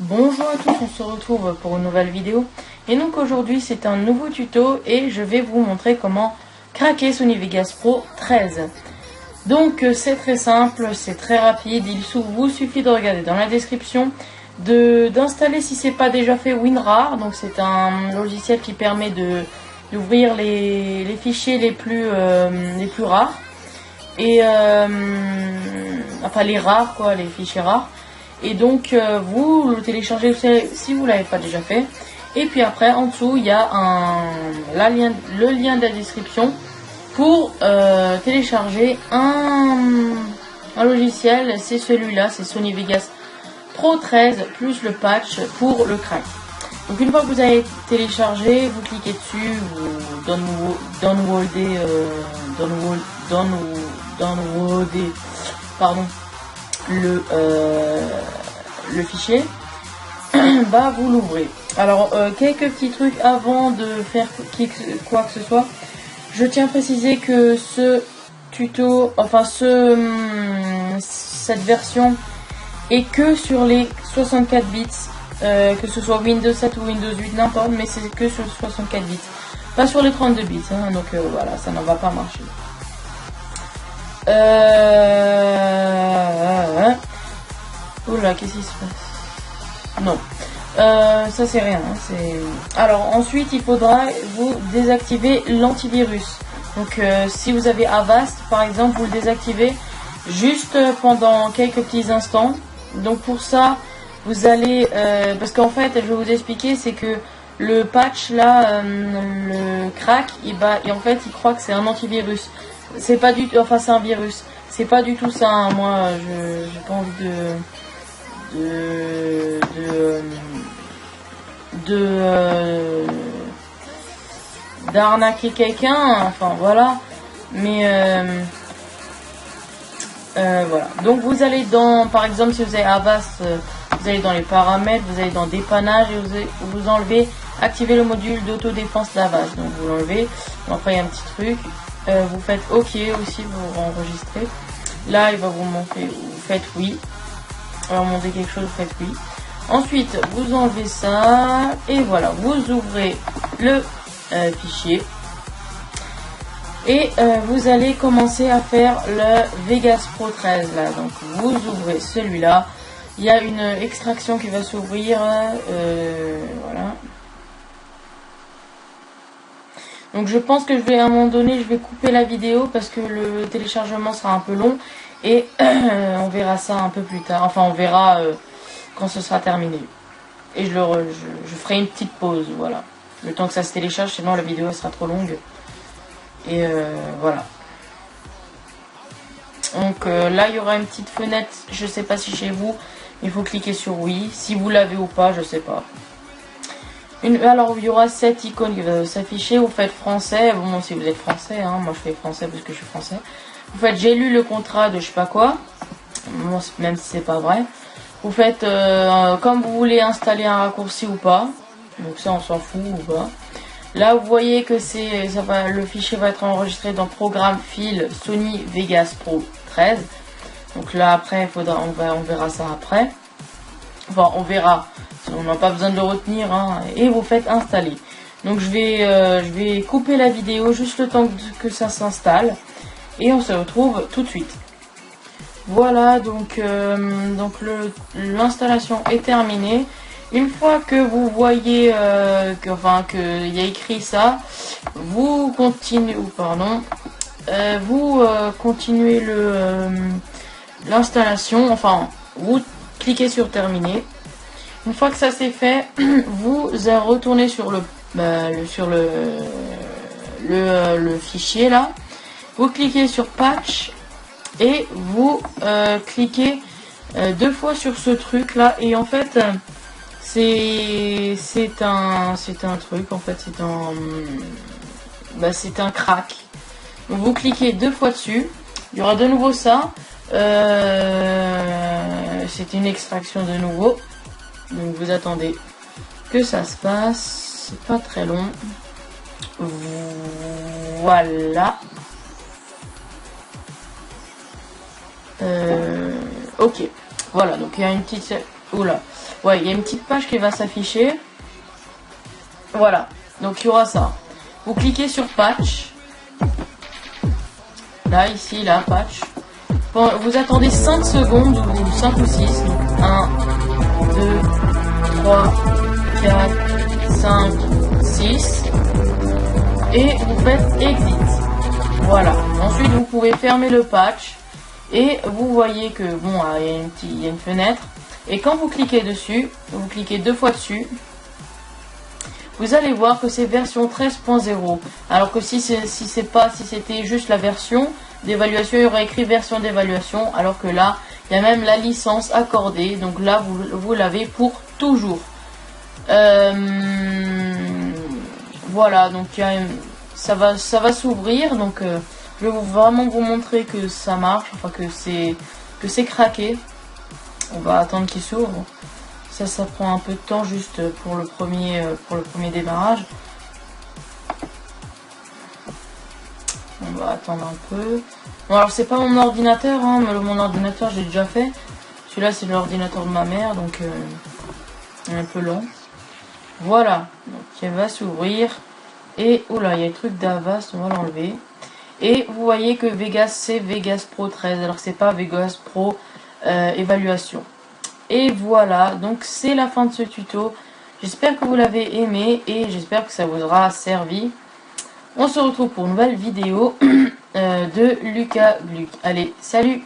Bonjour à tous, on se retrouve pour une nouvelle vidéo. Et donc aujourd'hui c'est un nouveau tuto et je vais vous montrer comment craquer Sony Vegas Pro 13. Donc c'est très simple, c'est très rapide, vous suffit de regarder dans la description, d'installer si c'est pas déjà fait WinRAR. Donc c'est un logiciel qui permet d'ouvrir les fichiers les plus rares. Et enfin les rares quoi, les fichiers rares. Et donc vous le téléchargez si vous l'avez pas déjà fait. Et puis après en dessous il y a le lien de la description pour télécharger un logiciel. C'est celui-là, c'est Sony Vegas Pro 13 plus le patch pour le crack. Donc une fois que vous avez téléchargé, vous cliquez dessus, vous downloadez pardon, le fichier, bah vous l'ouvrez. Alors quelques petits trucs avant de faire quoi que ce soit. Je tiens à préciser que ce tuto, enfin cette version est que sur les 64 bits, que ce soit Windows 7 ou Windows 8, n'importe, mais c'est que sur 64 bits, pas sur les 32 bits, hein, donc voilà, ça n'en va pas marcher. Oula, qu'est-ce qui se passe? Non. Ça c'est rien. Alors ensuite il faudra vous désactiver l'antivirus. Donc si vous avez Avast par exemple, vous le désactivez juste pendant quelques petits instants. Donc pour ça vous allez parce qu'en fait je vais vous expliquer, c'est que le patch là, le crack, en fait il croit que c'est un antivirus. C'est pas du tout, enfin c'est un virus. C'est pas du tout ça, hein. Moi j'ai pas envie d'arnaquer quelqu'un, enfin voilà, mais voilà. Donc vous allez dans, par exemple si vous avez Avast, vous allez dans les paramètres, vous allez dans dépannage et vous enlevez activer le module d'autodéfense d'Avast. Donc vous l'enlevez, après il y a un petit truc, vous faites OK aussi, vous enregistrez. Là il va vous montrer, vous faites oui. On va monter quelque chose, vous faites oui. Ensuite, vous enlevez ça et voilà, vous ouvrez le fichier et vous allez commencer à faire le Vegas Pro 13 là. Donc vous ouvrez celui-là. Il y a une extraction qui va s'ouvrir. Voilà. Donc je pense que je vais à un moment donné, je vais couper la vidéo parce que le téléchargement sera un peu long. Et on verra ça un peu plus tard. Enfin, on verra quand ce sera terminé. Et je ferai une petite pause, voilà. Le temps que ça se télécharge, sinon la vidéo sera trop longue. Et voilà. Donc là, il y aura une petite fenêtre. Je sais pas si chez vous, il faut cliquer sur oui. Si vous l'avez ou pas, je sais pas. Alors, il y aura cette icône qui va s'afficher. Vous faites français. Bon, si vous êtes français, hein, moi je fais français parce que je suis français. Vous faites j'ai lu le contrat de je sais pas quoi, bon, même si c'est pas vrai. Vous faites comme vous voulez installer un raccourci ou pas, donc ça on s'en fout ou pas. Là vous voyez que le fichier va être enregistré dans programme file Sony Vegas Pro 13. Donc là après on verra ça après. Enfin on verra, on n'a pas besoin de le retenir, hein, et vous faites installer. Donc je vais couper la vidéo juste le temps que ça s'installe. Et on se retrouve tout de suite. Voilà, donc l'installation est terminée. Une fois que vous voyez qu'il y a écrit ça, vous continuez, continuez l'installation. Enfin, vous cliquez sur terminer. Une fois que ça c'est fait, vous retournez sur le fichier là. Vous cliquez sur patch et vous cliquez 2 fois sur ce truc là, et en fait c'est un truc, en fait c'est un crack. Donc vous cliquez 2 fois dessus, il y aura de nouveau ça, c'est une extraction de nouveau, donc vous attendez que ça se passe, c'est pas très long. Voilà. Ok, voilà, donc il y a une petite Oula. Ouais, il y a une petite page qui va s'afficher. Voilà. Donc il y aura ça. Vous cliquez sur patch. Là, ici, là, patch. Bon, vous attendez 5 secondes, ou 5 ou 6. Donc 1, 2, 3, 4, 5, 6. Et vous faites exit. Voilà. Ensuite, vous pouvez fermer le patch. Et vous voyez que, bon, il y a une fenêtre. Et quand vous cliquez dessus, vous cliquez 2 fois dessus. Vous allez voir que c'est version 13.0. Alors que si c'était juste la version d'évaluation, il y aurait écrit version d'évaluation. Alors que là, il y a même la licence accordée. Donc là, vous l'avez pour toujours. Voilà, donc ça va s'ouvrir. Donc je vais vraiment vous montrer que ça marche, enfin que c'est craqué. On va attendre qu'il s'ouvre. Ça prend un peu de temps juste pour le premier démarrage. On va attendre un peu. Bon, alors c'est pas mon ordinateur, hein, mais mon ordinateur j'ai déjà fait. Celui-là c'est l'ordinateur de ma mère, donc il est un peu long. Voilà, donc il va s'ouvrir. Et oula, il y a le truc d'Avast, on va l'enlever. Et vous voyez que Vegas c'est Vegas Pro 13, alors que c'est pas Vegas Pro évaluation. Et voilà, donc c'est la fin de ce tuto. J'espère que vous l'avez aimé et j'espère que ça vous aura servi. On se retrouve pour une nouvelle vidéo de Lucas Gluck. Allez, salut!